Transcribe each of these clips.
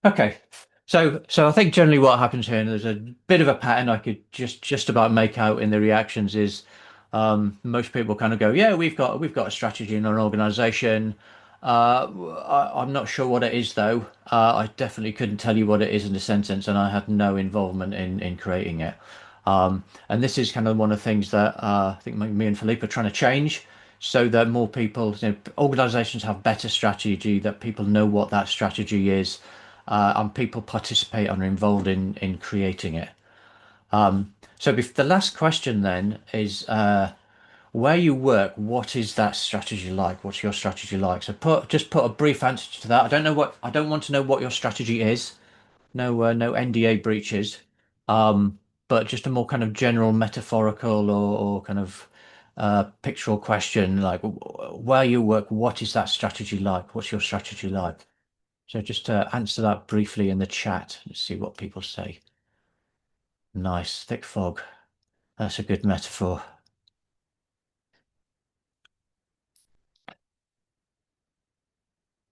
Okay. So I think generally what happens here, and there's a bit of a pattern I could just about make out in the reactions is most people kind of go, yeah, we've got a strategy in our organization. I'm not sure what it is though. I definitely couldn't tell you what it is in a sentence, and I had no involvement in creating it. And this is kind of one of the things that I think me and Philippe are trying to change, so that more people, organizations have better strategy, that people know what that strategy is, and people participate and are involved in creating it. So the last question then is where you work, what is that strategy like? What's your strategy like? So just put a brief answer to that. I don't want to know what your strategy is. No NDA breaches. But just a more kind of general metaphorical or kind of pictorial question like where you work, what is that strategy like? What's your strategy like? So just to answer that briefly in the chat and see what people say. Nice, thick fog. That's a good metaphor.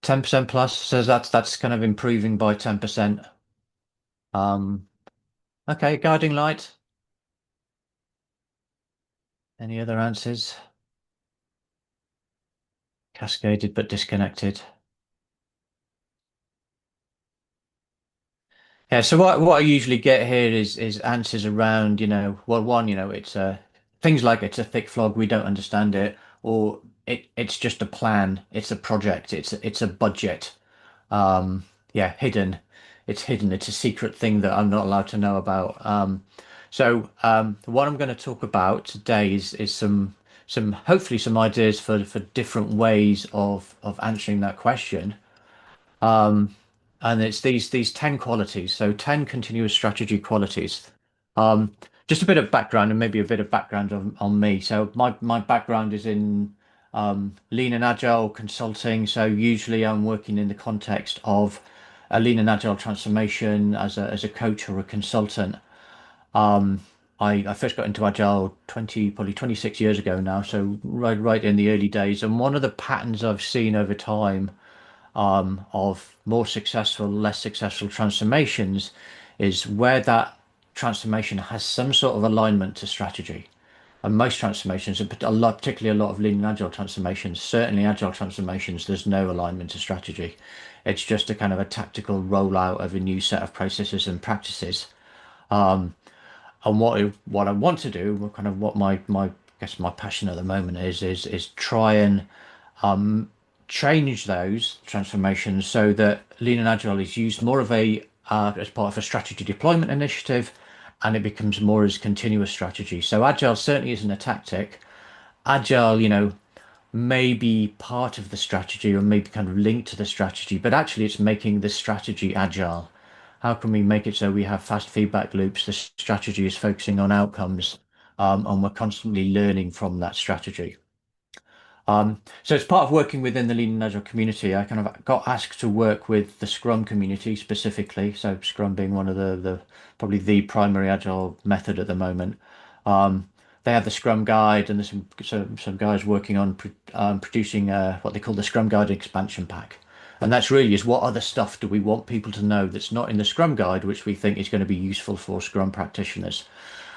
10% plus, so that's kind of improving by 10%. Um, okay, guiding light. Any other answers? Cascaded but disconnected. Yeah, so what I usually get here is answers around, well, one, it's things like it's a thick flog, we don't understand it, or it's just a plan, it's a project, it's a budget. Um, yeah, hidden. It's hidden. It's a secret thing that I'm not allowed to know about. What I'm going to talk about today is some hopefully some ideas for different ways of answering that question. And it's these 10 qualities, so 10 continuous strategy qualities. Um, just a bit of background and maybe a bit of background on me. So my background is in lean and agile consulting. So usually I'm working in the context of a lean and agile transformation as a coach or a consultant. Um, I first got into agile probably 26 years ago now, so right in the early days. And one of the patterns I've seen over time of more successful, less successful transformations is where that transformation has some sort of alignment to strategy. And most transformations, particularly a lot of lean and agile transformations, certainly agile transformations, there's no alignment to strategy. It's just a kind of a tactical rollout of a new set of processes and practices. And what I want to do, kind of what my I guess my passion at the moment is try and change those transformations so that lean and agile is used more of a as part of a strategy deployment initiative, and it becomes more as continuous strategy. So agile certainly isn't a tactic. Agile, may be part of the strategy or maybe kind of linked to the strategy, but actually it's making the strategy agile. How can we make it so we have fast feedback loops? The strategy is focusing on outcomes, and we're constantly learning from that strategy. So as part of working within the Lean and Agile community, I kind of got asked to work with the Scrum community specifically. So Scrum being one of the probably the primary Agile method at the moment. Um, they have the Scrum Guide, and there's some guys working on producing what they call the Scrum Guide expansion pack. And that's really is what other stuff do we want people to know that's not in the Scrum Guide, which we think is going to be useful for Scrum practitioners.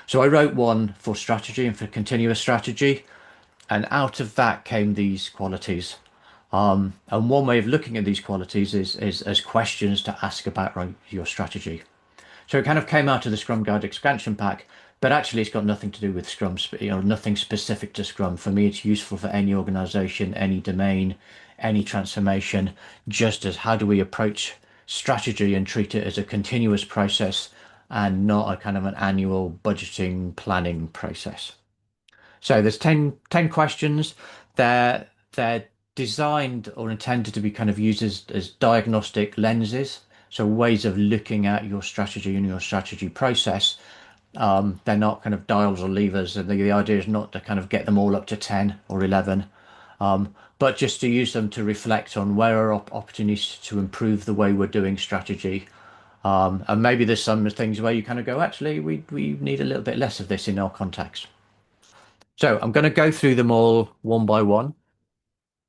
So I wrote one for strategy and for continuous strategy. And out of that came these qualities. And one way of looking at these qualities is as questions to ask about your strategy. So it kind of came out of the Scrum Guide expansion pack, but actually it's got nothing to do with Scrum, nothing specific to Scrum. For me, it's useful for any organization, any domain, any transformation, just as how do we approach strategy and treat it as a continuous process and not a kind of an annual budgeting planning process. So there's ten questions. They're designed or intended to be kind of used as diagnostic lenses. So ways of looking at your strategy and your strategy process. They're not kind of dials or levers. The idea is not to kind of get them all up to 10 or 11, but just to use them to reflect on where are opportunities to improve the way we're doing strategy. And maybe there's some things where you kind of go, actually, we need a little bit less of this in our context. So I'm going to go through them all one by one.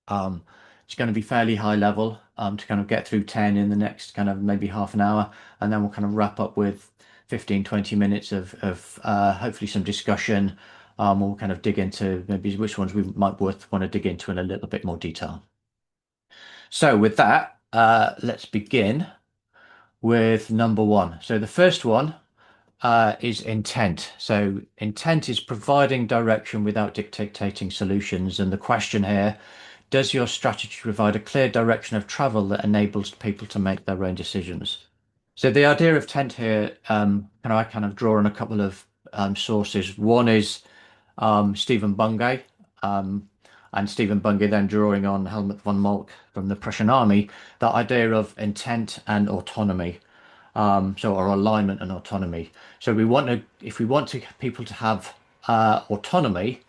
Um, It's going to be fairly high level to kind of get through 10 in the next kind of maybe half an hour. And then we'll kind of wrap up with 15, 20 minutes of hopefully some discussion. We'll kind of dig into maybe which ones we might want to dig into in a little bit more detail. So with that, let's begin with number one. So the first one is intent. So intent is providing direction without dictating solutions. And the question here, does your strategy provide a clear direction of travel that enables people to make their own decisions? So the idea of intent here, I kind of draw on a couple of sources. One is Stephen Bungay, um, and Stephen Bungay then drawing on Helmut von Moltke from the Prussian army, that idea of intent and autonomy. Or alignment and autonomy. So we want to, if we want to people to have autonomy,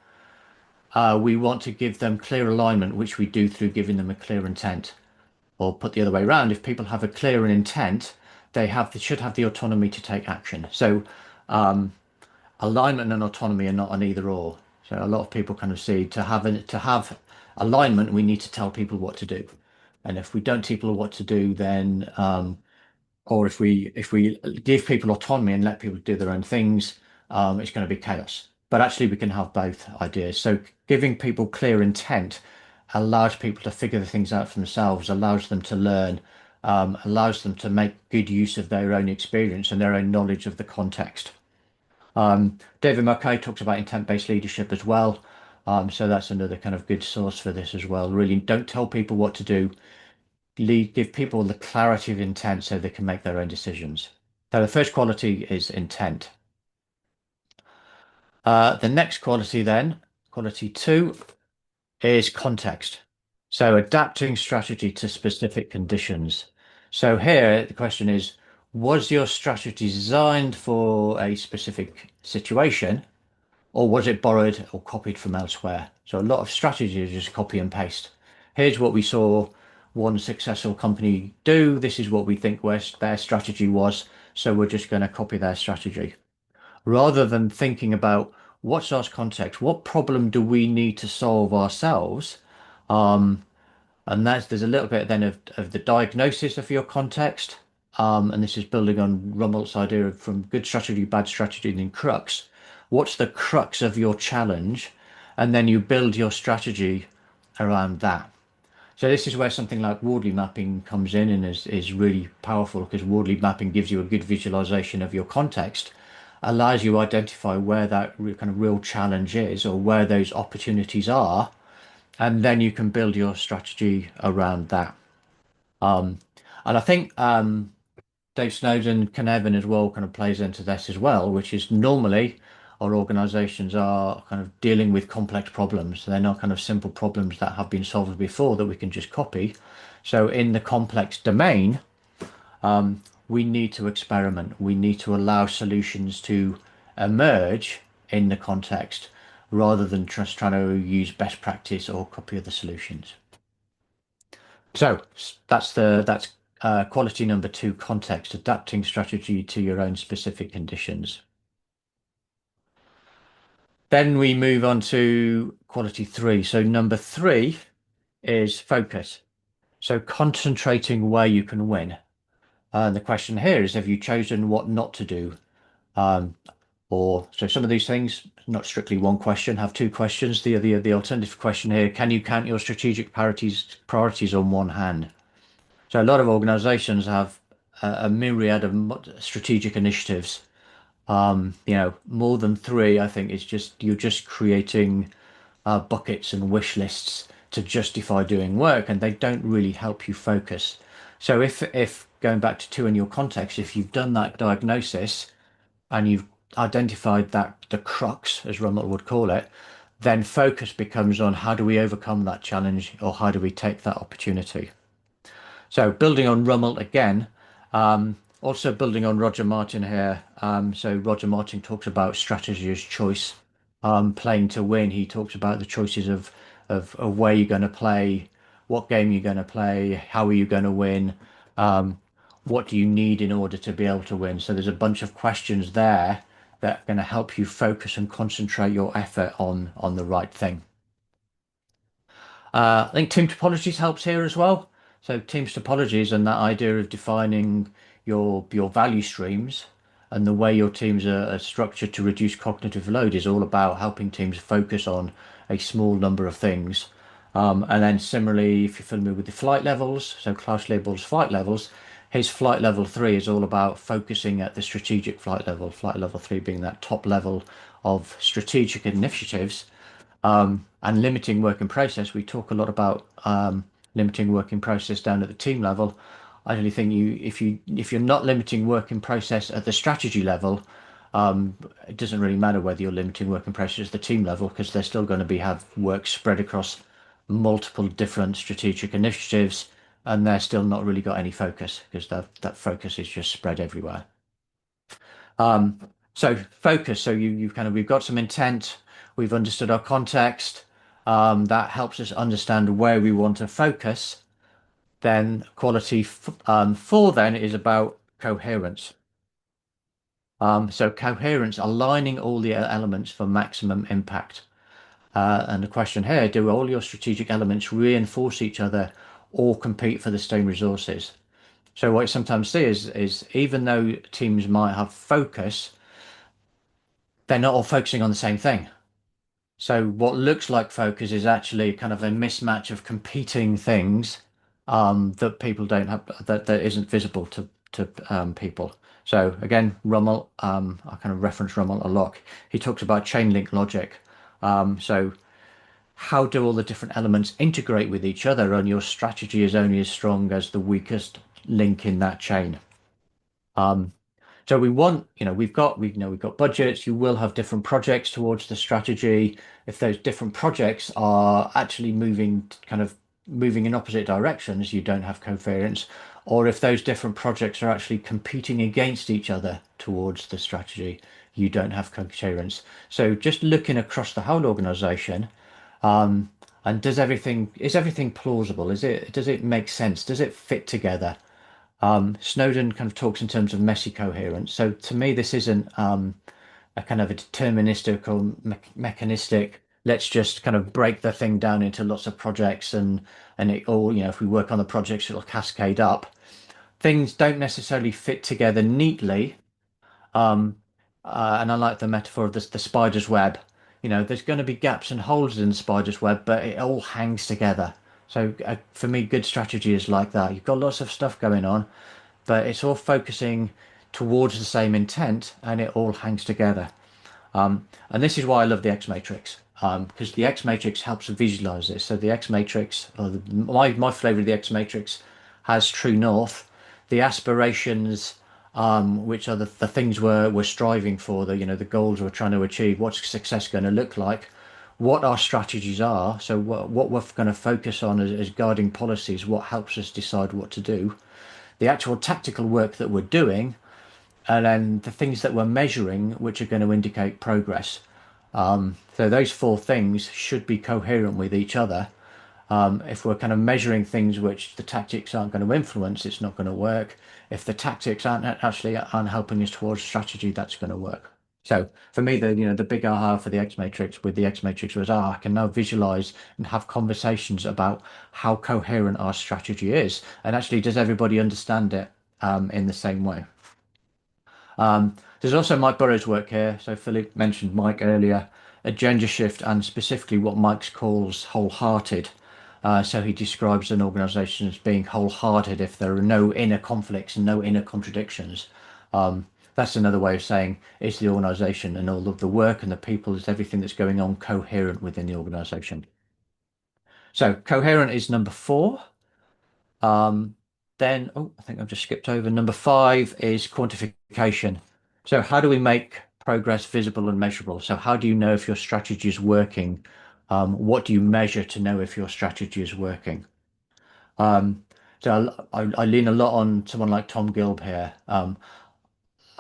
we want to give them clear alignment, which we do through giving them a clear intent. Or put the other way around, if people have a clear intent, they should have the autonomy to take action. So alignment and autonomy are not an either or. So a lot of people kind of see to have alignment, we need to tell people what to do. And if we don't tell people what to do, then or if we give people autonomy and let people do their own things, it's going to be chaos. But actually, we can have both ideas. So giving people clear intent allows people to figure the things out for themselves, allows them to learn, allows them to make good use of their own experience and their own knowledge of the context. David Marquet talks about intent-based leadership as well. So that's another kind of good source for this as well. Really, don't tell people what to do, give people the clarity of intent so they can make their own decisions. So the first quality is intent. The next quality then, quality two, is context. So adapting strategy to specific conditions. So here the question is, was your strategy designed for a specific situation, or was it borrowed or copied from elsewhere? So a lot of strategy is just copy and paste. Here's what we saw one successful company do. This is what we think their strategy was. So we're just going to copy their strategy. Rather than thinking about what's our context, what problem do we need to solve ourselves? And there's a little bit then of the diagnosis of your context. And this is building on Rumelt's idea of from good strategy, bad strategy, and then crux. What's the crux of your challenge? And then you build your strategy around that. So this is where something like Wardley mapping comes in and is really powerful, because Wardley mapping gives you a good visualization of your context, allows you to identify where that kind of real challenge is or where those opportunities are, and then you can build your strategy around that. And I think Dave Snowden, Cynefin as well kind of plays into this as well, which is normally our organizations are kind of dealing with complex problems. They're not kind of simple problems that have been solved before that we can just copy. So in the complex domain, we need to experiment. We need to allow solutions to emerge in the context rather than just trying to use best practice or copy other solutions. So that's quality number two, context, adapting strategy to your own specific conditions. Then we move on to quality three. So number three is focus. So concentrating where you can win. And the question here is, have you chosen what not to do? So some of these things, not strictly one question, have two questions. The alternative question here, can you count your strategic priorities on one hand? So a lot of organizations have a myriad of strategic initiatives. More than three, I think you're just creating buckets and wish lists to justify doing work, and they don't really help you focus. So if going back to two in your context, if you've done that diagnosis and you've identified that the crux, as Rummel would call it, then focus becomes on how do we overcome that challenge or how do we take that opportunity. So building on Rummel again, also building on Roger Martin here. So Roger Martin talks about strategy as choice, playing to win. He talks about the choices of where you're going to play, what game you're going to play, how are you going to win, what do you need in order to be able to win. So there's a bunch of questions there that are going to help you focus and concentrate your effort on the right thing. I think team topologies helps here as well. So team topologies and that idea of defining your value streams and the way your teams are structured to reduce cognitive load is all about helping teams focus on a small number of things. And then similarly, if you're familiar with the flight levels, so Klaus Label's flight levels, his flight level three is all about focusing at the strategic flight level three being that top level of strategic initiatives and limiting work in process. We talk a lot about limiting work in process down at the team level. I really think if you're not limiting work in process at the strategy level, it doesn't really matter whether you're limiting work in process at the team level because they're still going to be have work spread across multiple different strategic initiatives, and they're still not really got any focus because that focus is just spread everywhere. Um, so focus. So you've kind of we've got some intent. We've understood our context. That helps us understand where we want to focus. Then quality four then is about coherence. So coherence, aligning all the elements for maximum impact. And the question here, do all your strategic elements reinforce each other or compete for the same resources? So what I sometimes see is even though teams might have focus, they're not all focusing on the same thing. So what looks like focus is actually kind of a mismatch of competing things that people don't have that isn't visible to people. So again, Rummel, I kind of reference Rummel a lot. He talks about chain link logic. So how do all the different elements integrate with each other? And your strategy is only as strong as the weakest link in that chain. Um, so we want, we've got budgets. You will have different projects towards the strategy. If those different projects are actually moving in opposite directions, you don't have coherence. Or if those different projects are actually competing against each other towards the strategy, you don't have coherence. So just looking across the whole organization, and is everything plausible? Does it make sense? Does it fit together? Snowden kind of talks in terms of messy coherence. So to me, this isn't a kind of a deterministic or mechanistic. Let's just kind of break the thing down into lots of projects and it all, if we work on the projects, it'll cascade up. Things don't necessarily fit together neatly. Um, and I like the metaphor of the spider's web. There's going to be gaps and holes in the spider's web, but it all hangs together. So for me, good strategy is like that. You've got lots of stuff going on, but it's all focusing towards the same intent and it all hangs together. And this is why I love the X matrix, because the X matrix helps visualize this. So the X matrix, my flavor of the X matrix, has true north, the aspirations, which are the things we're striving for, the goals we're trying to achieve. What's success going to look like? What our strategies are. So what we're going to focus on as guiding policies. What helps us decide what to do. The actual tactical work that we're doing, and then the things that we're measuring, which are going to indicate progress. So those four things should be coherent with each other. If we're kind of measuring things which the tactics aren't going to influence, it's not going to work. If the tactics aren't helping us towards strategy, that's going to work. So for me, the big aha for the X matrix with the X matrix was, I can now visualize and have conversations about how coherent our strategy is, and actually, does everybody understand it in the same way? There's also Mike Burrows' work here. So Philip mentioned Mike earlier, agenda shift, and specifically what Mike calls wholehearted. So he describes an organization as being wholehearted if there are no inner conflicts and no inner contradictions. That's another way of saying, is the organization and all of the work and the people, is everything that's going on coherent within the organization? So coherent is number four. Um, then, I think I've just skipped over. Number five is quantification. So, how do we make progress visible and measurable? So, how do you know if your strategy is working? What do you measure to know if your strategy is working? Um, so, I lean a lot on someone like Tom Gilb here.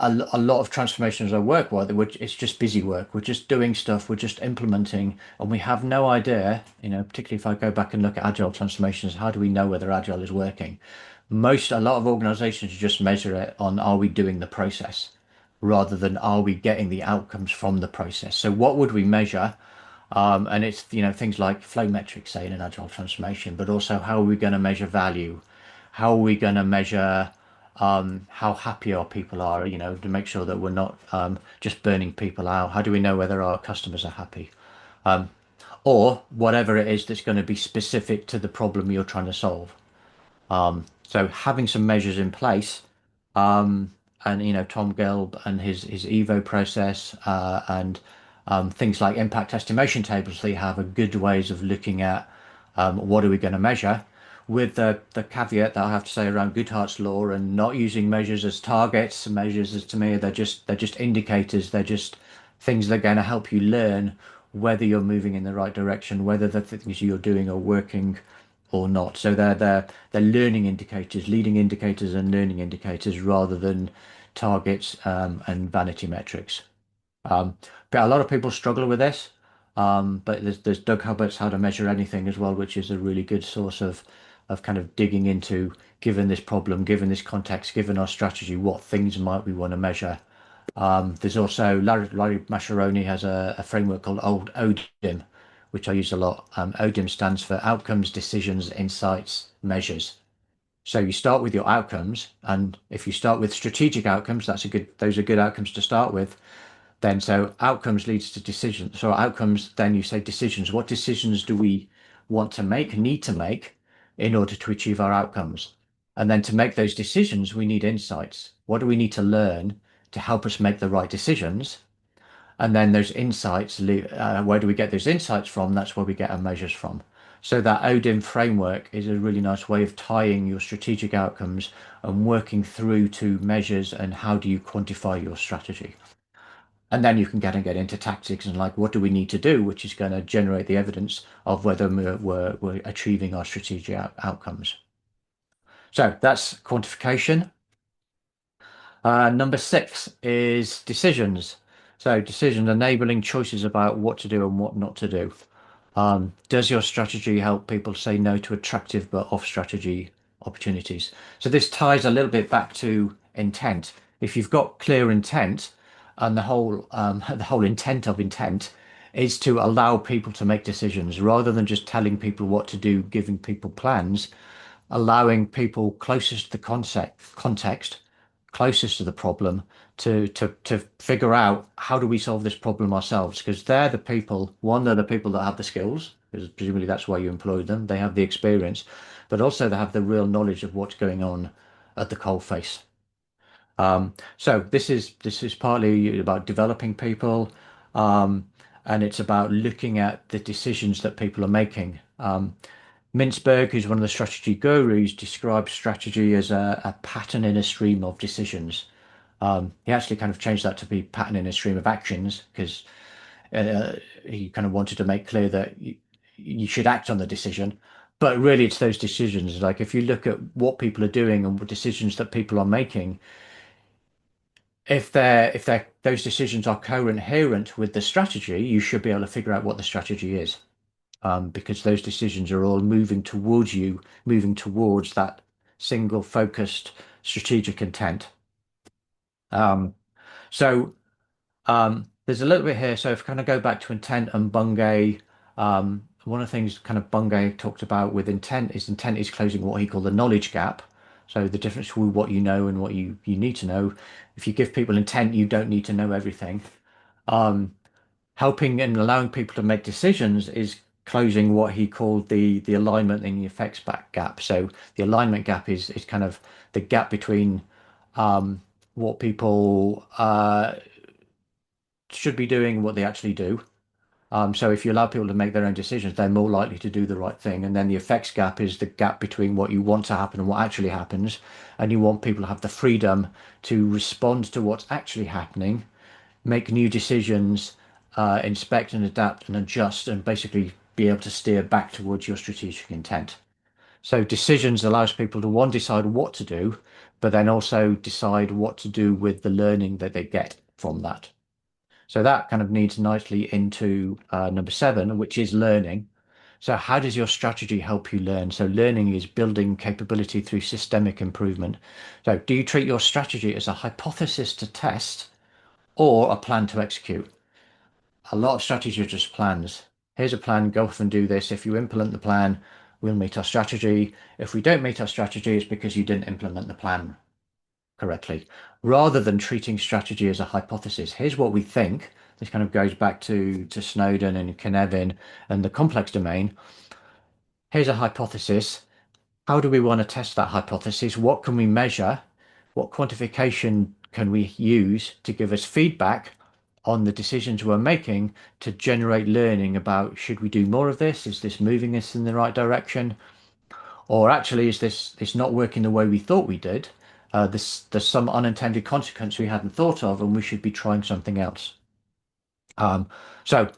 A lot of transformations I work with, it's just busy work. We're just doing stuff, we're just implementing, and we have no idea, particularly if I go back and look at agile transformations, how do we know whether agile is working? A lot of organizations just measure it on, are we doing the process rather than are we getting the outcomes from the process? So what would we measure? And it's, things like flow metrics, say, in an agile transformation, but also how are we going to measure value? How are we going to measure how happy our people are, to make sure that we're not just burning people out? How do we know whether our customers are happy? Or whatever it is that's going to be specific to the problem you're trying to solve. So having some measures in place, and Tom Gelb and his Evo process, and things like impact estimation tables, they have a good ways of looking at what are we going to measure, with the caveat that I have to say around Goodhart's law and not using measures as targets. Measures, as to me, they're just indicators. They're just things that are going to help you learn whether you're moving in the right direction, whether the things you're doing are working or not. So they're learning indicators, leading indicators, and learning indicators rather than targets and vanity metrics. Um, but a lot of people struggle with this. But there's Doug Hubbart's How to Measure Anything as well, which is a really good source of kind of digging into, given this problem, given this context, given our strategy, what things might we want to measure. There's also Larry Mascheroni has a framework called Old ODIM, which I use a lot. ODIM stands for Outcomes, Decisions, Insights, Measures. So you start with your outcomes, and if you start with strategic outcomes, those are good outcomes to start with. Then so outcomes leads to decisions. So outcomes, then you say decisions. What decisions do we want to make, need to make in order to achieve our outcomes? And then to make those decisions, we need insights. What do we need to learn to help us make the right decisions? And then those insights, where do we get those insights from? That's where we get our measures from. So that ODIM framework is a really nice way of tying your strategic outcomes and working through to measures and how do you quantify your strategy. And then you can get into tactics and like, what do we need to do, which is going to generate the evidence of whether we're achieving our strategic outcomes. So that's quantification. Number six is decisions. So decisions enabling choices about what to do and what not to do. Does your strategy help people say no to attractive but off strategy opportunities? So this ties a little bit back to intent. If you've got clear intent, and the whole intent of intent is to allow people to make decisions rather than just telling people what to do, giving people plans, allowing people closest to the context, closest to the problem, to figure out how do we solve this problem ourselves, because they're the people that have the skills, because presumably that's why you employed them. They have the experience, but also they have the real knowledge of what's going on at the coal face. So this is partly about developing people, um, and it's about looking at the decisions that people are making. Mintzberg, who's one of the strategy gurus, describes strategy as a pattern in a stream of decisions. He actually kind of changed that to be pattern in a stream of actions because uh, he kind of wanted to make clear that you should act on the decision. But really, it's those decisions. Like if you look at what people are doing and what decisions that people are making, if those decisions are coherent with the strategy, you should be able to figure out what the strategy is, because those decisions are all moving towards that single focused strategic intent. Um, so there's a little bit here. So if I kind of go back to intent and Bungay, one of the things kind of Bungay talked about with intent is closing what he called the knowledge gap. So the difference between what you know and what you need to know. If you give people intent, you don't need to know everything. Um, Helping and allowing people to make decisions is closing what he called the alignment and the effects back gap. So the alignment gap is kind of the gap between what people should be doing and what they actually do. So if you allow people to make their own decisions, they're more likely to do the right thing. And then the effects gap is the gap between what you want to happen and what actually happens. And you want people to have the freedom to respond to what's actually happening, make new decisions, inspect and adapt and adjust, and basically be able to steer back towards your strategic intent. So decisions allows people to one, decide what to do, but then also decide what to do with the learning that they get from that. So that kind of leads nicely into number seven, which is learning. So how does your strategy help you learn? So learning is building capability through systemic improvement. So do you treat your strategy as a hypothesis to test or a plan to execute? A lot of strategies are just plans. Here's a plan, go off and do this. If you implement the plan, we'll meet our strategy. If we don't meet our strategy, it's because you didn't implement the plan correctly. Rather than treating strategy as a hypothesis, here's what we think. This kind of goes back to Snowden and Cynefin and the complex domain. Here's a hypothesis. How do we want to test that hypothesis? What can we measure? What quantification can we use to give us feedback on the decisions we're making to generate learning about should we do more of this? Is this moving us in the right direction? Or actually, is this not working the way we thought we did? There's some unintended consequence we hadn't thought of, and we should be trying something else. Um, so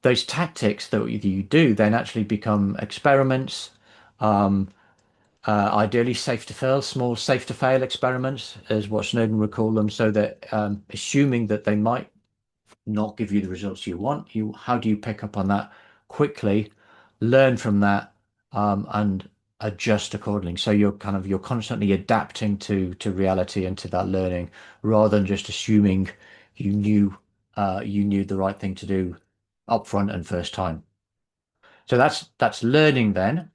those tactics that you do then actually become experiments. Um, Ideally, safe to fail, small safe to fail experiments is what Snowden would call them, so that assuming that they might not give you the results you want, how do you pick up on that quickly, learn from that, and adjust accordingly? So you're constantly adapting to reality and to that learning, rather than just assuming you knew you knew the right thing to do upfront and first time. So that's learning then,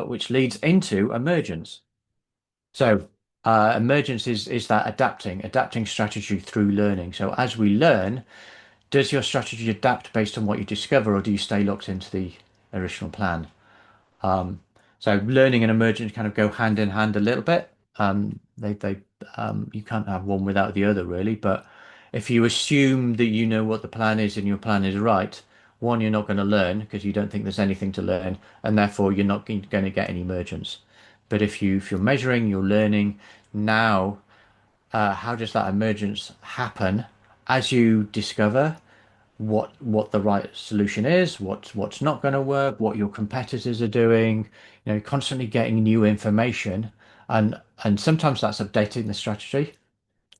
which leads into emergence. So emergence is that adapting strategy through learning. So as we learn, does your strategy adapt based on what you discover, or do you stay locked into the original plan? Um, so learning and emergence kind of go hand in hand a little bit. You can't have one without the other, really. But if you assume that you know what the plan is and your plan is right, one, you're not going to learn because you don't think there's anything to learn, and therefore you're not going to get any emergence. But if you're measuring, you're learning now. How does that emergence happen as you discover what the right solution is, what's not going to work, what your competitors are doing, constantly getting new information, and sometimes that's updating the strategy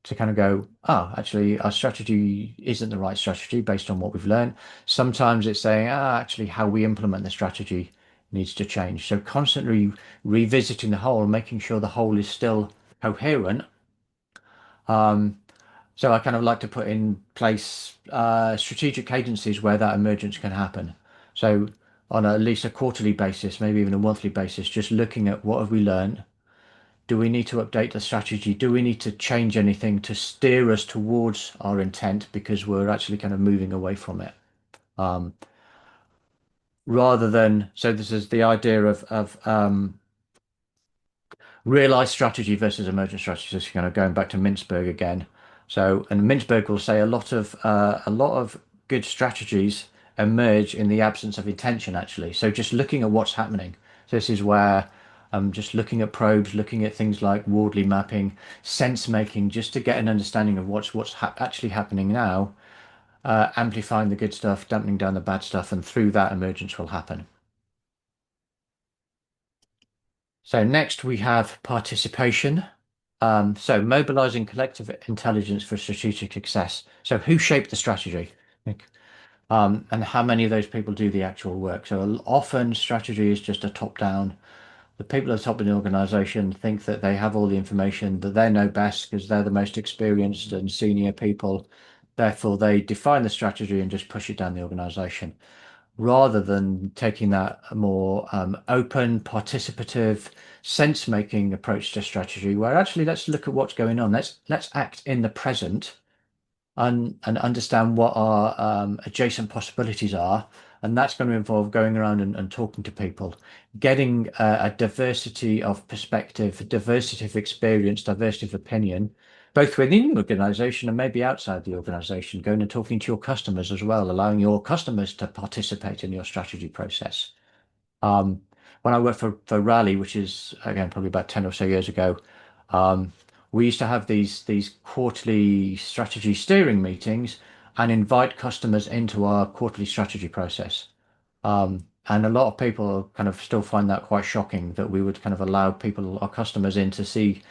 to kind of go, oh, actually our strategy isn't the right strategy based on what we've learned. Sometimes it's saying, ah, actually how we implement the strategy needs to change. So constantly revisiting the whole, making sure the whole is still coherent. So I kind of like to put in place strategic cadences where that emergence can happen. So on at least a quarterly basis, maybe even a monthly basis, just looking at what have we learned? Do we need to update the strategy? Do we need to change anything to steer us towards our intent because we're actually kind of moving away from it? Um, Rather than, so this is the idea of realized strategy versus emergent strategy. Just kind of going back to Mintzberg again. So, and Mintzberg will say a lot of good strategies emerge in the absence of intention, actually. So just looking at what's happening. So this is where just looking at probes, looking at things like Wardley mapping, sense making, just to get an understanding of what's actually happening now, amplifying the good stuff, dampening down the bad stuff, and through that emergence will happen. So next we have participation. So mobilizing collective intelligence for strategic success. So who shaped the strategy? Like, and how many of those people do the actual work? So often strategy is just a top-down. The people at the top of the organization think that they have all the information, that they know best because they're the most experienced and senior people. Therefore, they define the strategy and just push it down the organization rather than taking that more open, participative, sense-making approach to strategy, where actually let's look at what's going on. Let's act in the present and understand what our adjacent possibilities are. And that's going to involve going around and talking to people, getting a diversity of perspective, diversity of experience, diversity of opinion, both within the organization and maybe outside the organization, going and talking to your customers as well, allowing your customers to participate in your strategy process. Um, when I worked for Raleigh, which is again probably about 10 or so years ago, um, we used to have these quarterly strategy steering meetings and invite customers into our quarterly strategy process. And a lot of people kind of still find that quite shocking that we would kind of allow people, our customers, in to see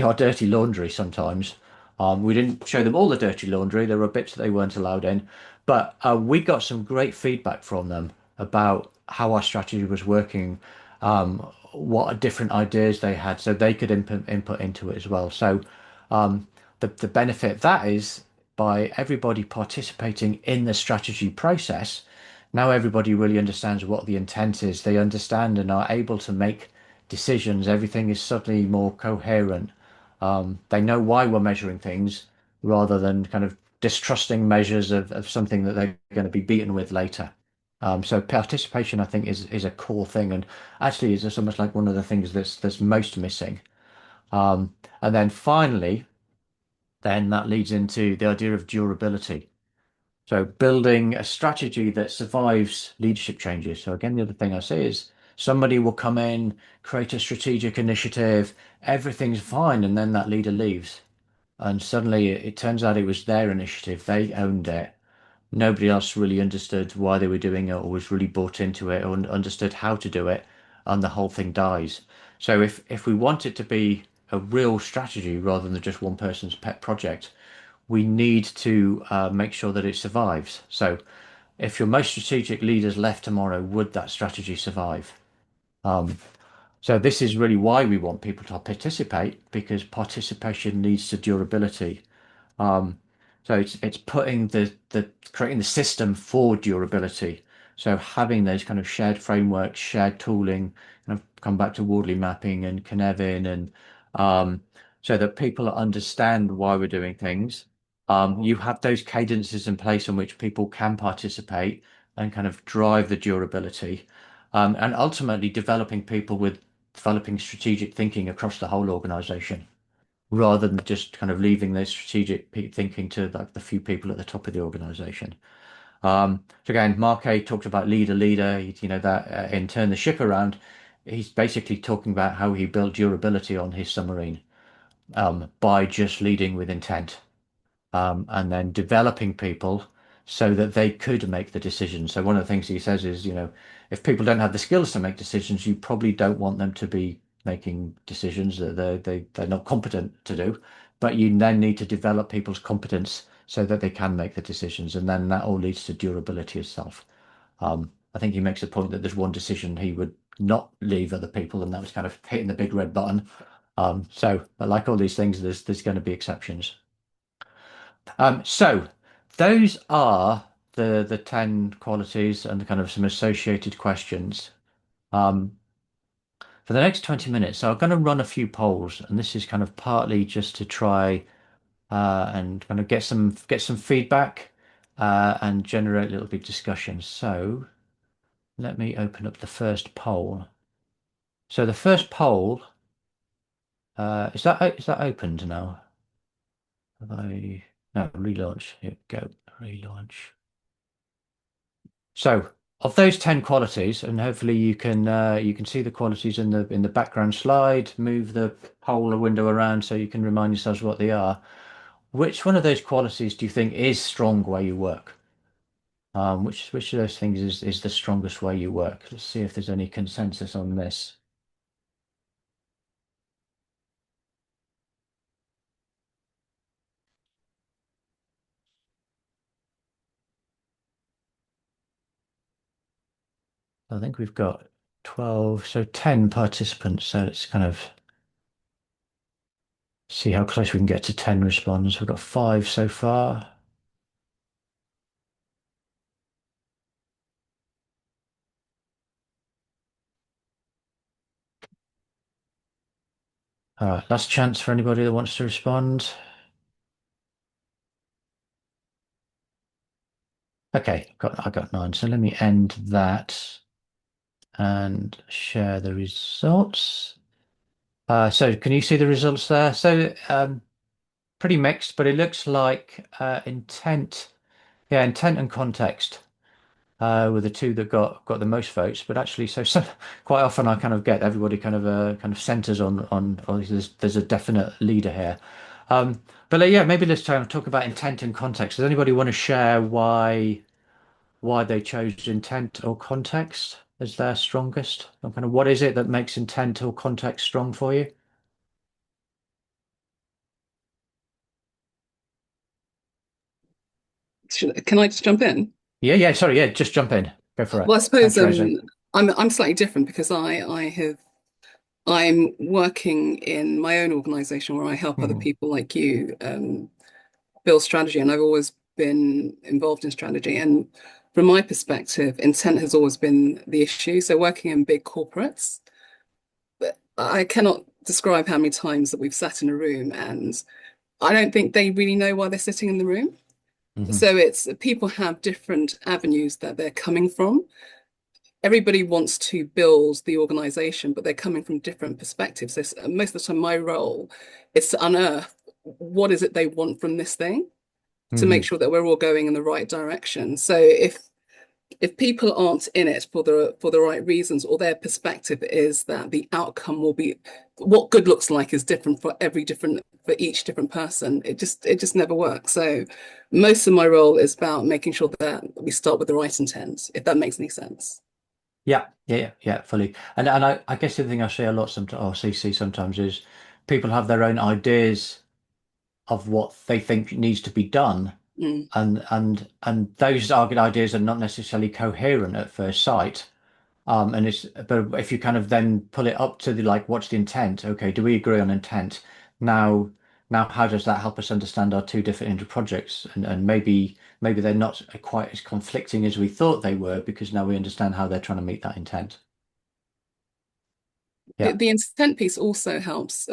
our dirty laundry sometimes. We didn't show them all the dirty laundry. There were bits that they weren't allowed in, but we got some great feedback from them about how our strategy was working, what different ideas they had, so they could input into it as well. So the benefit of that is by everybody participating in the strategy process, now everybody really understands what the intent is. They understand and are able to make decisions. Everything is suddenly more coherent. They know why we're measuring things rather than kind of distrusting measures of something that they're going to be beaten with later. So participation, I think, is a core thing, and actually is just almost like one of the things that's most missing. And then finally, then that leads into the idea of durability. So building a strategy that survives leadership changes. So again, the other thing I say is somebody will come in, create a strategic initiative, everything's fine, and then that leader leaves. And suddenly it turns out it was their initiative. They owned it. Nobody else really understood why they were doing it or was really bought into it or understood how to do it, and the whole thing dies. So if we want it to be a real strategy rather than just one person's pet project, we need to make sure that it survives. So if your most strategic leaders left tomorrow, would that strategy survive? So this is really why we want people to participate, because participation leads to durability. So it's putting the creating the system for durability. So having those kind of shared frameworks, shared tooling, kind of come back to Wardley mapping and Cynefin, and so that people understand why we're doing things. You have those cadences in place in which people can participate and kind of drive the durability, and ultimately developing people with developing strategic thinking across the whole organization rather than just kind of leaving those strategic thinking to like the few people at the top of the organization. So again, Marquet talked about leader, that in Turn the Ship Around, he's basically talking about how he built durability on his submarine by just leading with intent, and then developing people so that they could make the decisions. So one of the things he says is, if people don't have the skills to make decisions, you probably don't want them to be making decisions that they're not competent to do. But you then need to develop people's competence so that they can make the decisions, and then that all leads to durability itself. I think he makes a point that there's one decision he would not leave other people, and that was kind of hitting the big red button. But like all these things, there's going to be exceptions. So those are the 10 qualities and the kind of some associated questions. Um, for the next 20 minutes, so I'm going to run a few polls, and this is kind of partly just to try and kind of get some feedback and generate a little bit of discussion. So let me open up the first poll. So the first poll is that opened now? Have I no relaunch? Here we go. Relaunch. So, of those 10 qualities, and hopefully you can see the qualities in the background slide, move the poll window around so you can remind yourselves what they are. Which one of those qualities do you think is strong where you work? Which of those things is the strongest way you work? Let's see if there's any consensus on this. I think we've got 12, so 10 participants. So let's kind of see how close we can get to 10 responds. We've got 5 so far. All right, last chance for anybody that wants to respond. Okay, I got 9. So let me end that and share the results. So can you see the results there? So pretty mixed, but it looks like intent and context were the two that got the most votes. But actually, so quite often I kind of get everybody kind of centers on or there's a definite leader here. But yeah, maybe let's try and talk about intent and context. Does anybody want to share why they chose intent or context as their strongest? And kind of what is it that makes intent or context strong for you? Can I just jump in? Yeah, sorry, yeah, just jump in. Go for it. Well, I suppose Thanks, Rosie. I'm slightly different because I'm working in my own organization where I help other Hmm. people like you build strategy, and I've always been involved in strategy. And from my perspective, intent has always been the issue. So working in big corporates, but I cannot describe how many times that we've sat in a room and I don't think they really know why they're sitting in the room. Hmm. So it's people have different avenues that they're coming from. Everybody wants to build the organization, but they're coming from different perspectives. So most of the time, my role is to unearth what is it they want from this thing to make Hmm. sure that we're all going in the right direction. So if people aren't in it for the right reasons, or their perspective is that the outcome will be what good looks like is different for each different person, it just never works. So most of my role is about making sure that we start with the right intent, if that makes any sense. Yeah, yeah, yeah, yeah, fully. And I guess the thing I see a lot sometimes, or see sometimes, is people have their own ideas of what they think needs to be done, Mm. and those ideas are not necessarily coherent at first sight. And it's but if you kind of then pull it up to the like, what's the intent? Okay, do we agree on intent? Now, now, how does that help us understand our two different inter projects? And maybe they're not quite as conflicting as we thought they were because now we understand how they're trying to meet that intent. The, Yeah. the intent piece also helps.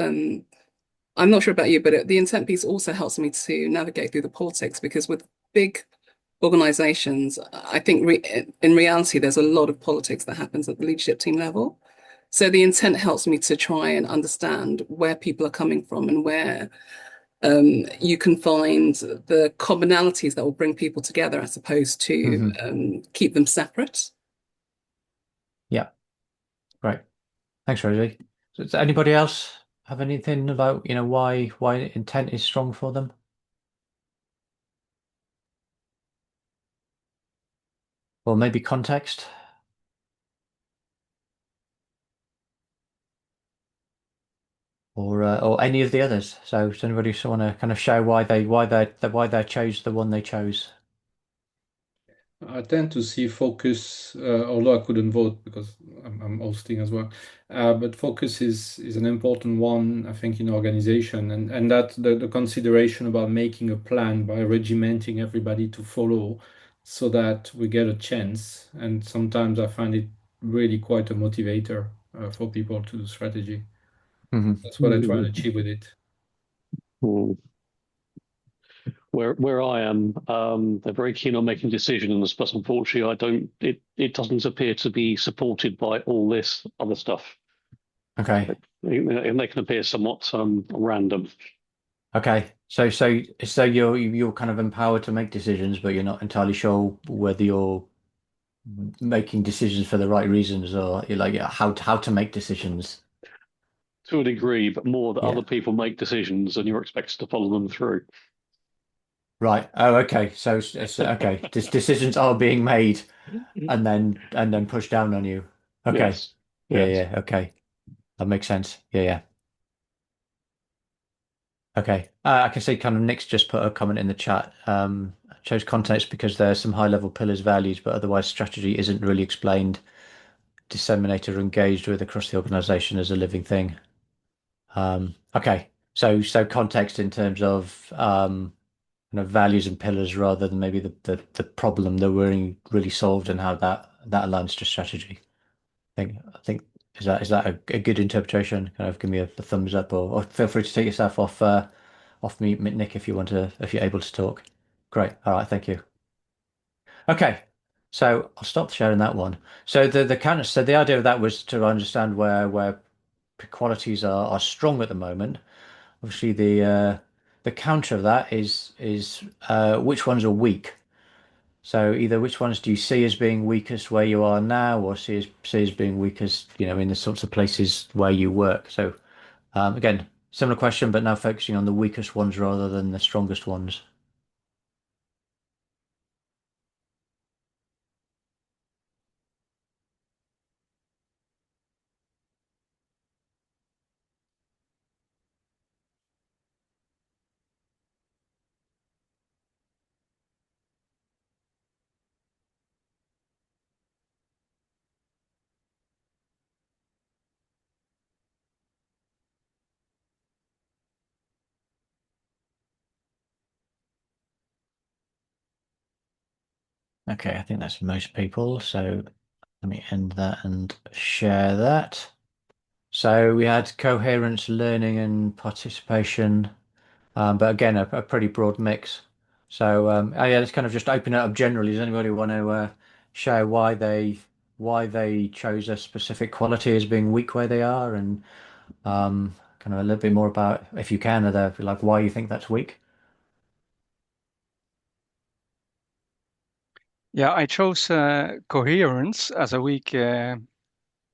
I'm not sure about you, but the intent piece also helps me to navigate through the politics because with big organizations, I think in reality, there's a lot of politics that happens at the leadership team level. So the intent helps me to try and understand where people are coming from and where you can find the commonalities that will bring people together as opposed to Hmm. keep them separate. Yeah. Great. Thanks, Rosie. So does anybody else have anything about, why intent is strong for them? Or maybe context? Or any of the others. So does anybody want to kind of show why they chose the one they chose? I tend to see focus, although I couldn't vote because I'm hosting as well. But focus is an important one, I think, in organization, and that the consideration about making a plan by regimenting everybody to follow, so that we get a chance. And sometimes I find it really quite a motivator for people to do strategy. Hmm. That's what I try and achieve with it. Mm. Where I am, they're very keen on making decisions, but unfortunately, I don't. It doesn't appear to be supported by all this other stuff. Okay. And they can appear somewhat random. Okay. So you're kind of empowered to make decisions, but you're not entirely sure whether you're making decisions for the right reasons or you're like, yeah, how to make decisions. To a degree, but more that Yeah. other people make decisions and you're expected to follow them through. Right. Oh, okay. So it's okay. Decisions are being made and then pushed down on you. Okay. Yes, Yeah, yes. yeah, okay. That makes sense. Yeah, yeah. Okay. I can see kind of Nick's just put a comment in the chat. I chose context because there are some high level pillars values, but otherwise strategy isn't really explained, disseminated or engaged with across the organization as a living thing. Okay. So context in terms of kind of values and pillars rather than maybe the problem that we're really solved and how that aligns to strategy. I think is that a good interpretation? Kind of give me a thumbs up or feel free to take yourself off mute, Nick, if you're able to talk. Great. All right, thank you. Okay. So I'll stop sharing that one. So the idea of that was to understand where qualities are strong at the moment. Obviously the counter of that is which ones are weak. So either which ones do you see as being weakest where you are now, or see as being weakest, in the sorts of places where you work. So again, similar question, but now focusing on the weakest ones rather than the strongest ones. Okay, I think that's most people. So let me end that and share that. So we had coherence, learning, and participation, but again, a pretty broad mix. So oh yeah, let's kind of just open it up generally. Does anybody want to share why they chose a specific quality as being weak where they are, and kind of a little bit more about, if you can, like why you think that's weak? Yeah, I chose coherence as a weak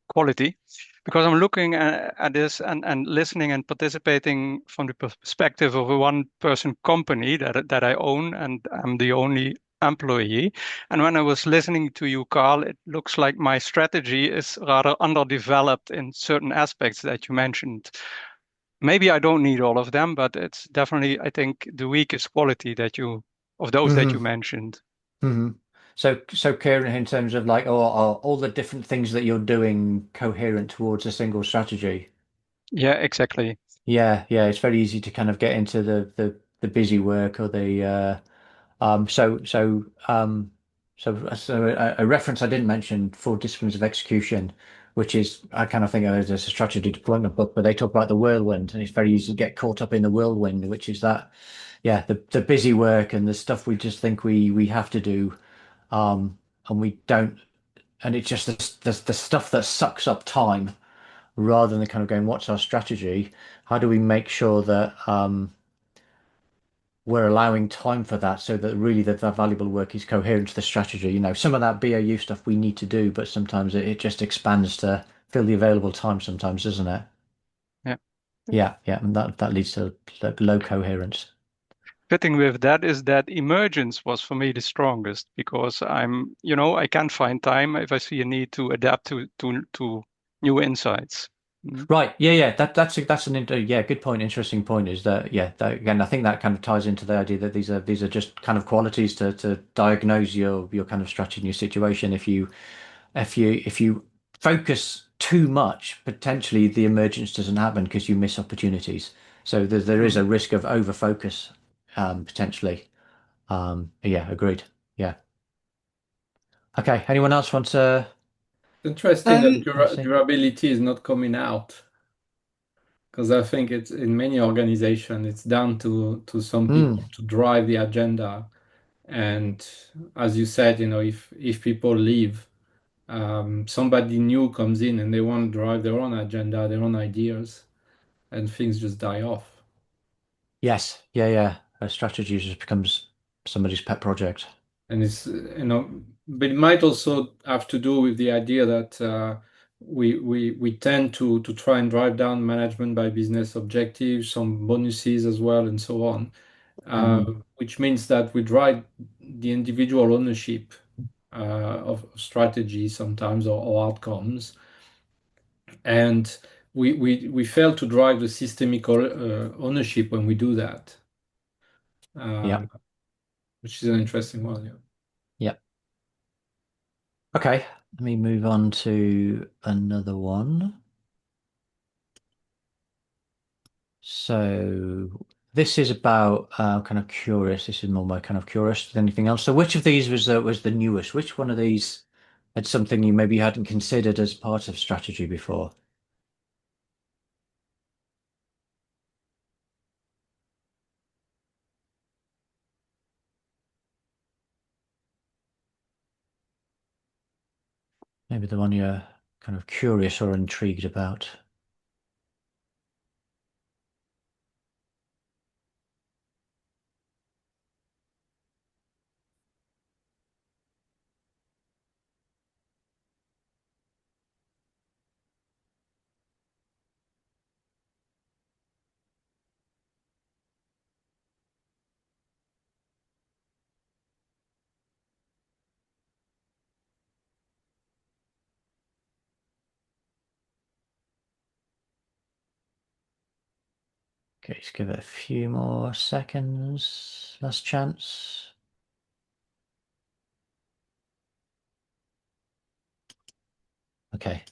quality because I'm looking at this and listening and participating from the perspective of a one-person company that I own, and I'm the only employee. And when I was listening to you, Karl, it looks like my strategy is rather underdeveloped in certain aspects that you mentioned. Maybe I don't need all of them, but it's definitely, I think, the weakest quality of those that you Hmm. mentioned. Hmm. So coherent in terms of like, are all the different things that you're doing coherent towards a single strategy? Yeah, exactly. Yeah, yeah, it's very easy to kind of get into the busy work or the so a reference I didn't mention, Four Disciplines of Execution, which is, I kind of think of it as a strategy deployment book, but they talk about the whirlwind, and it's very easy to get caught up in the whirlwind, which is that, yeah, the busy work and the stuff we just think we have to do, and we don't, and it's just the stuff that sucks up time rather than kind of going, what's our strategy? How do we make sure that we're allowing time for that so that really that valuable work is coherent to the strategy? Some of that BAU stuff we need to do, but sometimes it just expands to fill the available time sometimes, doesn't it? Yeah. Yeah, yeah, and that leads to like low coherence. Fitting with that is that emergence was for me the strongest because I can't find time if I see a need to adapt to new insights. Mm. Right. Yeah, yeah. That's yeah, good point. Interesting point is that, yeah, again, I think that kind of ties into the idea that these are just kind of qualities to diagnose your kind of strategy and your situation. If you focus too much, potentially the emergence doesn't happen because you miss opportunities. So there is Mm. a risk of over focus, potentially. Yeah, agreed. Yeah. Okay. Anyone else want to Interesting that Um, say? durability is not coming out, because I think it's in many organizations it's down to some Hmm. people to drive the agenda. And as you said, if people leave, somebody new comes in and they want to drive their own agenda, their own ideas, and things just die off. Yes. Yeah, yeah. A strategy just becomes somebody's pet project. And but it might also have to do with the idea that we tend to try and drive down management by business objectives, some bonuses as well, and so on, Mm. which means that we drive the individual ownership of strategy sometimes, or outcomes, and we fail to drive the systemic ownership when we do that, Yeah. uh, which is an interesting one. Yeah. Yeah. Okay. Let me move on to another one. So this is about kind of curious. This is more my kind of curious than anything else. So which of these was the newest? Which one of these had something you maybe hadn't considered as part of strategy before? Maybe the one you're kind of curious or intrigued about. Okay, let's give it a few more seconds. Last chance. Okay.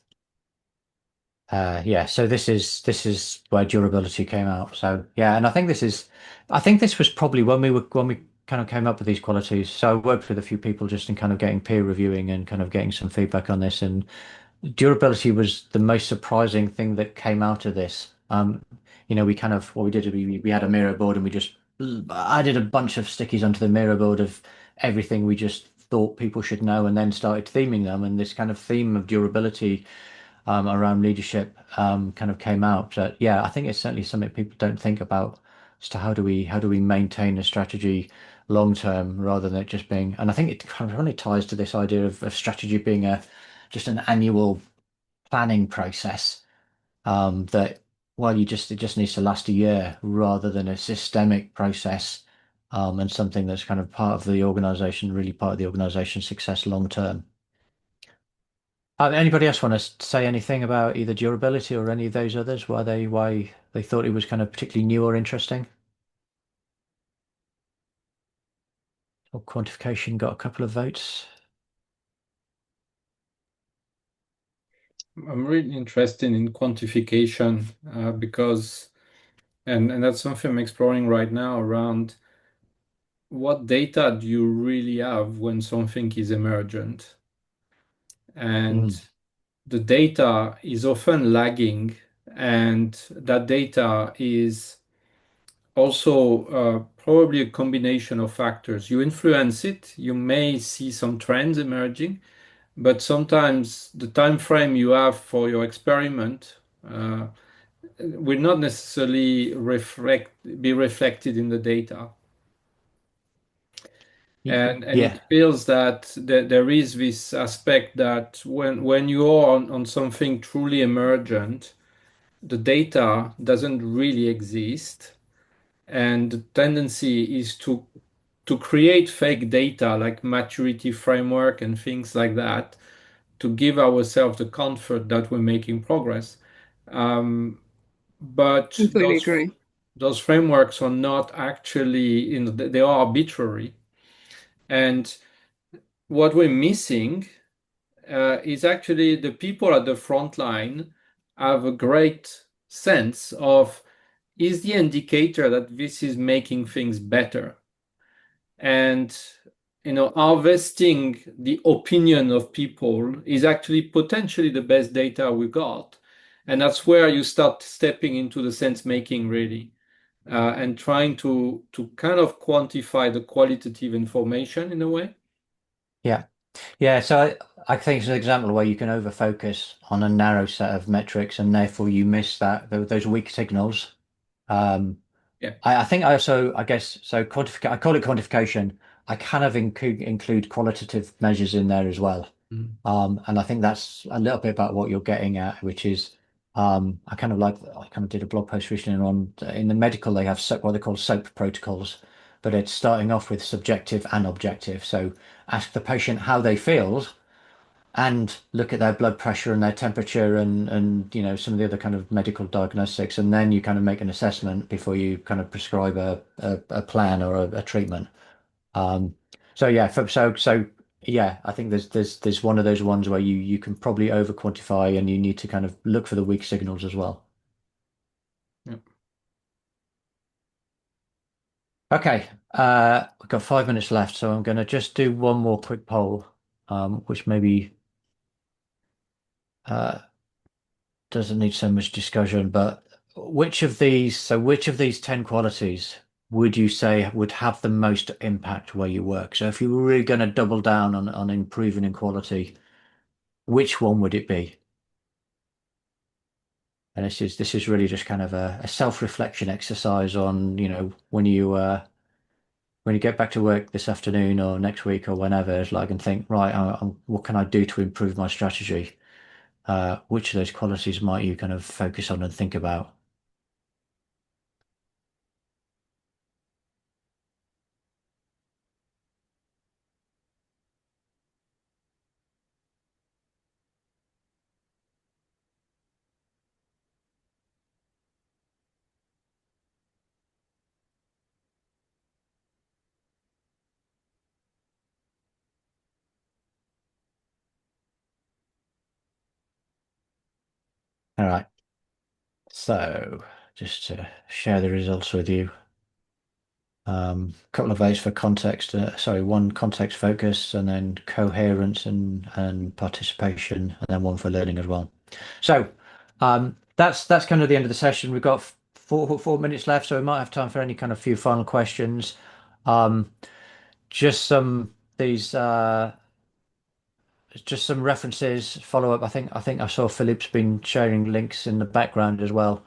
Yeah, so this is where durability came out. So yeah, and I think this was probably when we kind of came up with these qualities. So I worked with a few people just in kind of getting peer reviewing and kind of getting some feedback on this. And durability was the most surprising thing that came out of this. We kind of what we did, we had a Miro board and we just added a bunch of stickies onto the Miro board of everything we just thought people should know, and then started theming them. And this kind of theme of durability around leadership kind of came out. But yeah, I think it's certainly something people don't think about as to how do we maintain a strategy long term rather than it just being. And I think it kind of really ties to this idea of strategy being a just an annual planning process that it just needs to last a year rather than a systemic process and something that's kind of part of the organization, really part of the organization's success long term. Anybody else want to say anything about either durability or any of those others? Why they thought it was kind of particularly new or interesting? Or quantification got a couple of votes. I'm really interested in quantification because, and that's something I'm exploring right now around what data do you really have when something is emergent? And the data is often lagging, and that data is also probably a combination of factors. You influence it, you may see some trends emerging, but sometimes the time frame you have for your experiment will not necessarily be reflected in the data. And Yeah. it feels that there is this aspect that when you are on something truly emergent, the data doesn't really exist, and the tendency is to create fake data like maturity framework and things like that to give ourselves the comfort that we're making progress. But Completely agree. those frameworks are not actually, they are arbitrary. And what we're missing is actually the people at the front line have a great sense of, is the indicator that this is making things better? And harvesting the opinion of people is actually potentially the best data we got. And that's where you start stepping into the sense making really, and trying to kind of quantify the qualitative information in a way. Yeah. Yeah, so I think it's an example where you can over focus on a narrow set of metrics and therefore you miss those weak signals. Um, Yeah. I think I also, I guess, so I call it quantification. I kind of include qualitative measures in there as well. And I think that's a little bit about what you're getting at, which is I kind of did a blog post recently on in the medical they have what they call SOAP protocols, but it's starting off with subjective and objective. So ask the patient how they feel and look at their blood pressure and their temperature and some of the other kind of medical diagnostics, and then you kind of make an assessment before you kind of prescribe a plan or a treatment. Um, so yeah, yeah, I think there's one of those ones where you can probably over quantify and you need to kind of look for the weak signals as well. Yeah. Okay, we've got 5 minutes left, so I'm going to just do one more quick poll, which maybe uh, doesn't need so much discussion, but which of these 10 qualities would you say would have the most impact where you work? So if you were really going to double down on improving in quality, which one would it be? And this is really just kind of a self-reflection exercise on, when you get back to work this afternoon or next week or whenever, it's like and think, right, what can I do to improve my strategy? Which of those qualities might you kind of focus on and think about? All right. So just to share the results with you. Couple of A's for context. Sorry, one context focus, and then coherence and participation, and then one for learning as well. So that's kind of the end of the session. We've got 4 minutes left, so we might have time for any kind of few final questions. Just some these just some references, follow up. I think I saw Philippe's been sharing links in the background as well.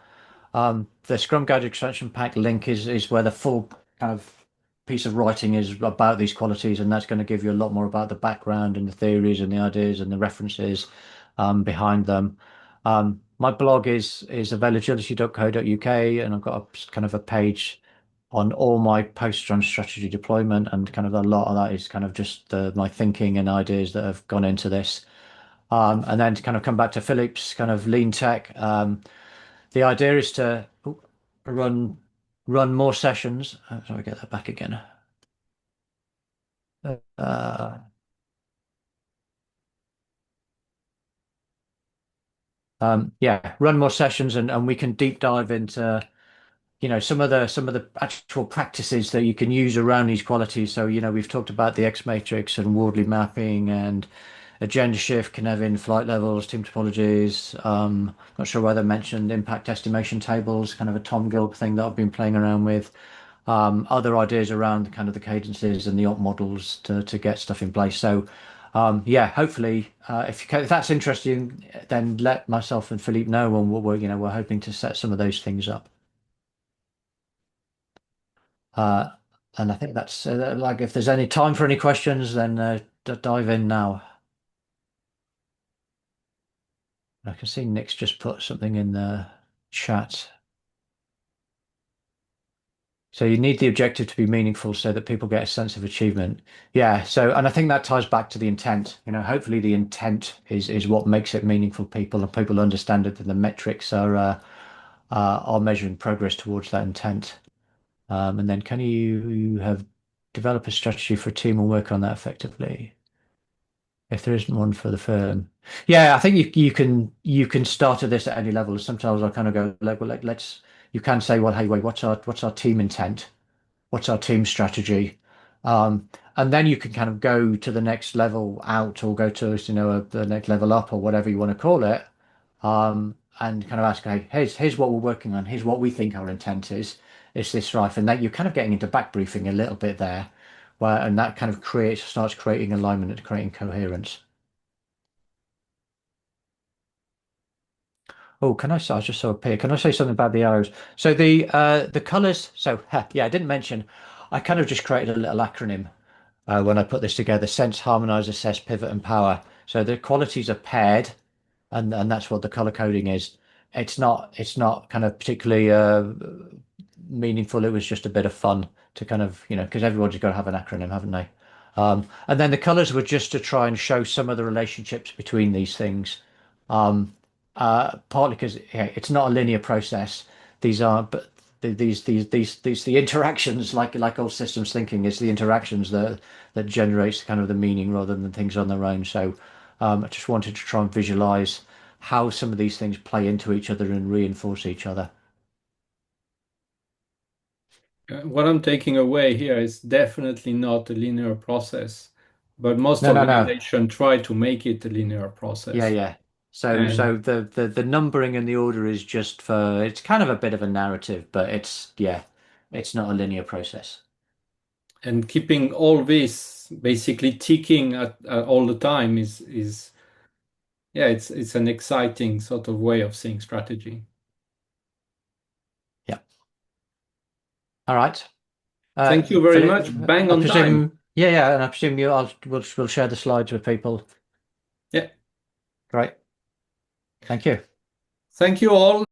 The Scrum Guide Extraction Pack link is where the full kind of piece of writing is about these qualities, and that's going to give you a lot more about the background and the theories and the ideas and the references behind them. My blog is availability.co.uk, and I've got a kind of a page on all my posts on strategy deployment, and kind of a lot of that is kind of just my thinking and ideas that have gone into this. And then to kind of come back to Philippe's kind of lean tech, the idea is to run more sessions. Sorry, get that back again. Yeah, run more sessions, and we can deep dive into some of the actual practices that you can use around these qualities. So we've talked about the X matrix and Wardley mapping and agenda shift, Cynefin, flight levels, team topologies. Not sure whether I mentioned impact estimation tables, kind of a Tom Gilb thing that I've been playing around with. Other ideas around kind of the cadences and the op models to get stuff in place. So yeah, hopefully if that's interesting, then let myself and Philippe know, and we're hoping to set some of those things up. And I think that's like, if there's any time for any questions, then dive in now. I can see Nick's just put something in the chat. So you need the objective to be meaningful so that people get a sense of achievement. Yeah. So, and I think that ties back to the intent. Hopefully the intent is what makes it meaningful to people, and people understand it, and the metrics are measuring progress towards that intent. And then can you have develop a strategy for a team and work on that effectively if there isn't one for the firm? Yeah, I think you can start at this at any level. Sometimes I kind of go like, well, you can say, well, hey, wait, what's our team intent? What's our team strategy? And then you can kind of go to the next level out, or go to the next level up, or whatever you want to call it, and kind of ask, hey, here's what we're working on. Here's what we think our intent is. Is this right? And that you're kind of getting into back briefing a little bit there, and that kind of starts creating alignment and creating coherence. Oh, I just saw a pair. Can I say something about the arrows? So the colors. So yeah, I didn't mention. I kind of just created a little acronym when I put this together: sense, harmonize, assess, pivot, and power. So the qualities are paired, and that's what the color coding is. It's not kind of particularly meaningful. It was just a bit of fun to kind of because everyone's got to have an acronym, haven't they? And then the colors were just to try and show some of the relationships between these things. Partly because it's not a linear process. These are, but the interactions, like all systems thinking, is the interactions that generates kind of the meaning rather than things on their own. So I just wanted to try and visualize how some of these things play into each other and reinforce each other. What I'm taking away here is definitely not a linear process, but most No. organizations try to make it a linear process. Yeah. So And the numbering and the order is just for, it's kind of a bit of a narrative, but it's not a linear process. and keeping all this basically ticking at all the time is yeah, it's an exciting sort of way of seeing strategy. Yeah. All right. Thank you very Philip, much. Bang on time. Yeah, and I presume we'll share the slides with people. Yeah. Great. Thank you. Thank you all.